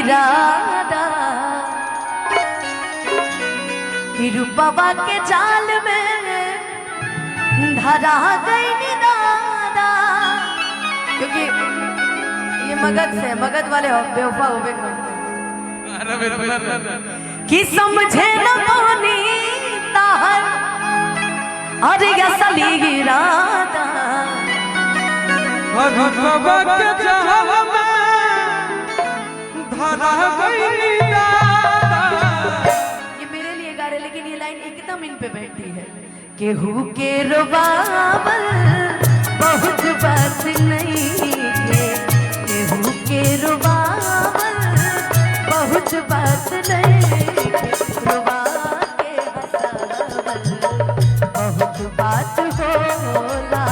इरादा कि रूपवा के जाल में धरा गई दादा। क्योंकि ये मगध वाले बेवफा हो गए कि समझे न पानी ताहर अरे असली इरादा। रूपवा के जाल में धरा गई दादा। ये मेरे लिए गा रहे, लेकिन ये लाइन एकदम इन पे बैठती है। केहू के रुबावल बहुत बात नहीं है, केहू के रुबावल बहुत बात नहीं है, रुबा के हसावल बहुत बात होला,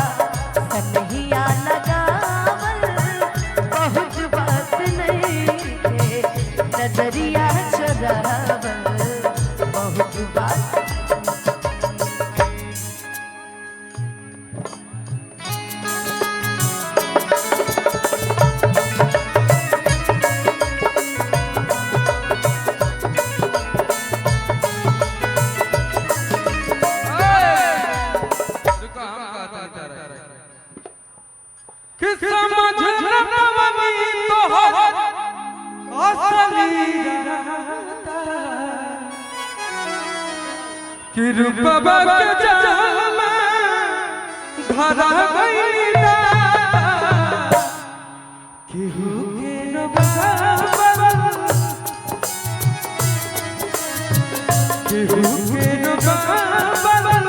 कन्हैया लगावल बहुत बात नहीं है, नजरिया चुरावल बहुत बात। कि रूपवा के जाल में धरा गई दादा। केहू के रुबावल केहू के रुबावल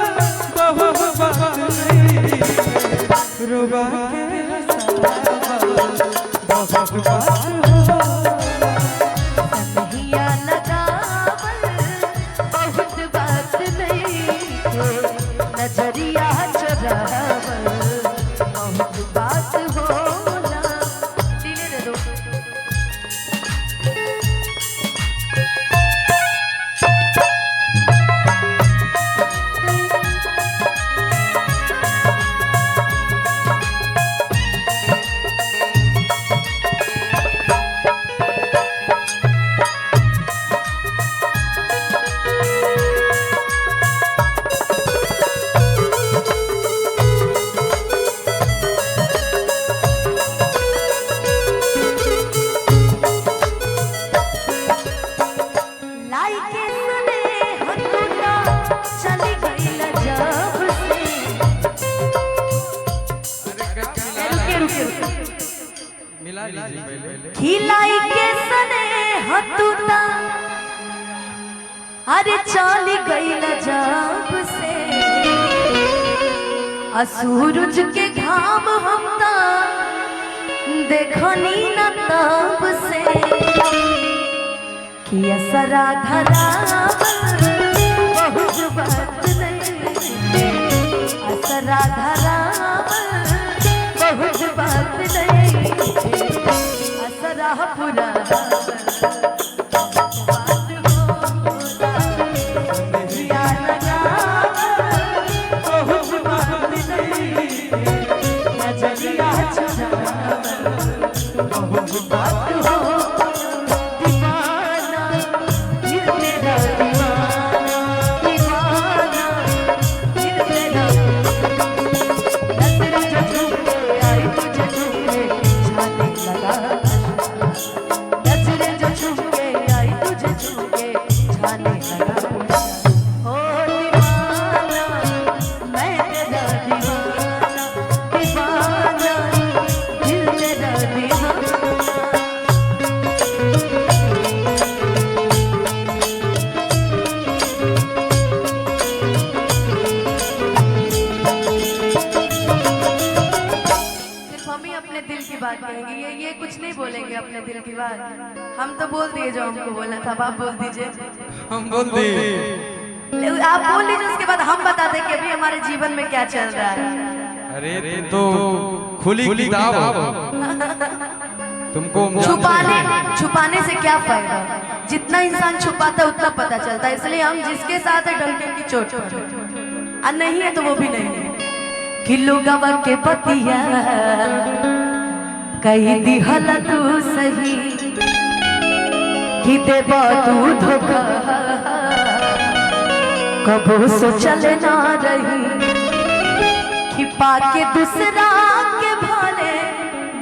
बहुत बात नहीं, रुबा के हसावल बहुत बात नजरिया चुरावल बहुत बात होला। दिले दे दो। खिलाई के सने हतुता अरे चली गईल जब से, सूरज के घाम हमता देखनी न तब से, कि असरा धरावल बहुत बात नहीं, असरा धरावल बहुत बात नहीं, असरा पूरा बात कहेंगे, ये कुछ नहीं बोलेंगे अपने दिल की बात। हम तो बोल दिए जो हमको बोलना था। आप बोल दीजिए। हम बोल दिए, आप बोल लीजिए, उसके बाद हम बता दें कि अभी हमारे जीवन में क्या चल रहा है। अरे तो खुली किताब तुमको छुपाने से क्या फायदा। जितना इंसान छुपाता है उतना पता चलता है। इसलिए हम जिसके साथ है डंके की चोट पर, और नहीं है तो वो भी नहीं है। किलो गवा के पतिया कही दिहल तू सही कि देबा तू धोखा कबो सोचल ना रही कि पाके दूसरा के भाले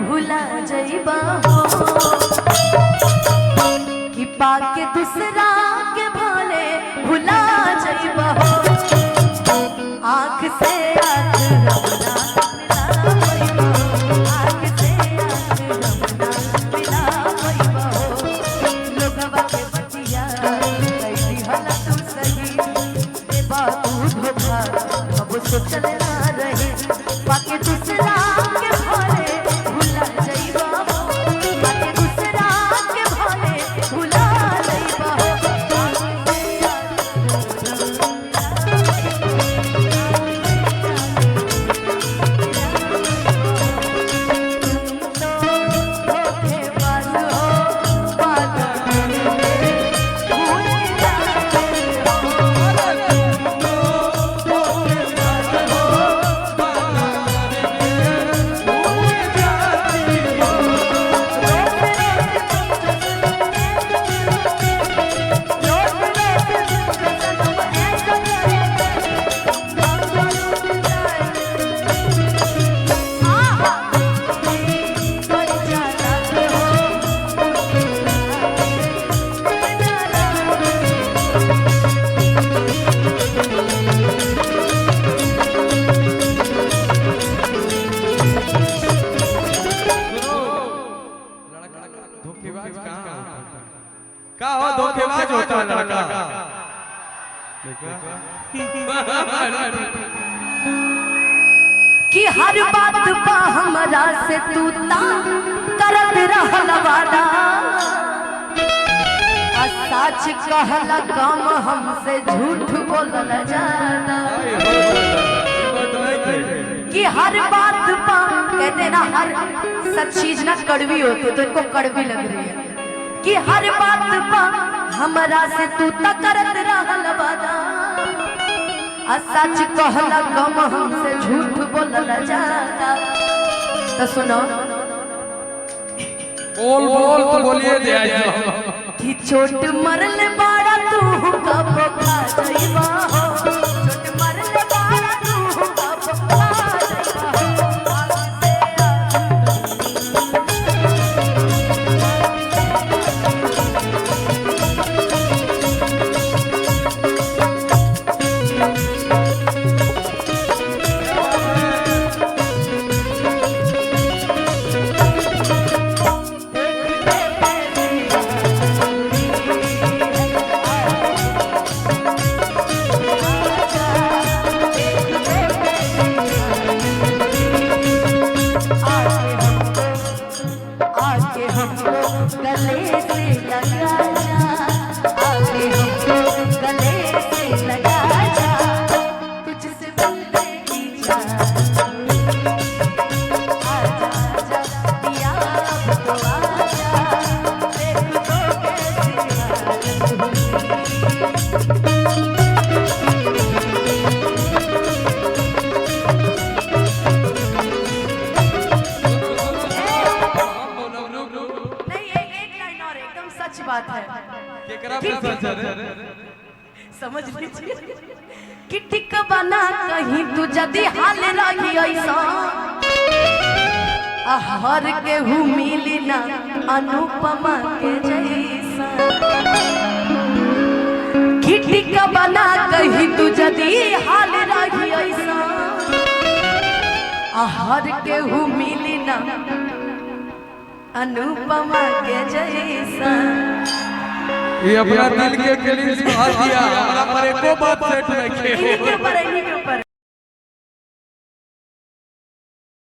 भुला जइबा हो कि पाके दूसरा के भाले भुला जइबा हो आँख से आँख रमना आँख से आँख रमना मिला पैबा हो लोगवा के बतिया कैसी हला तू सही देबा तू धोखा अब सोचल ना रहे पाके दूसरा के भाले भुला जइबा हो पाके दूसरा के भाले भुला जइबा हो का हो धोखेबाज होता लड़का कि हर बात पा हमरा से तू ता करत रहल वादा आ सच कहला कम हमसे झूठ बोलल ज्यादा कि हर बात पा कहते ना हर सच चीज ना कड़वी होती तो इनको कड़वी लग रही है कि हर बात पा हमरा से तू ता करत रहल वादा आ सच कहला कम हमसे झूठ बोलल जाता तो सुनो बोल बोल तो बोलिए दे आज कि चोट मरल बाड़ा तू कब खा जाइबा हो चोट मरल बाड़ा तू कब खा जाइबा हो गले से लगा जा आगे हमको गले से लगा जा तुझसे मिलने की चाह आजा आजा पिया तो आजा देख तो कैसी सच बात है समझ लीजिए कि टिक बना कहीं तू जदी हाल रही ऐसा हर के हूँ मिली ना अनुपमा के जैसा कि टिक बना कहीं तू जदी हाल रही ऐसा हर के हूँ मिली ना अनुपमा के जैसा ये अपना दिल के दिल से हाथ दिया हमरा पर एको बात सेट नहीं इनके पर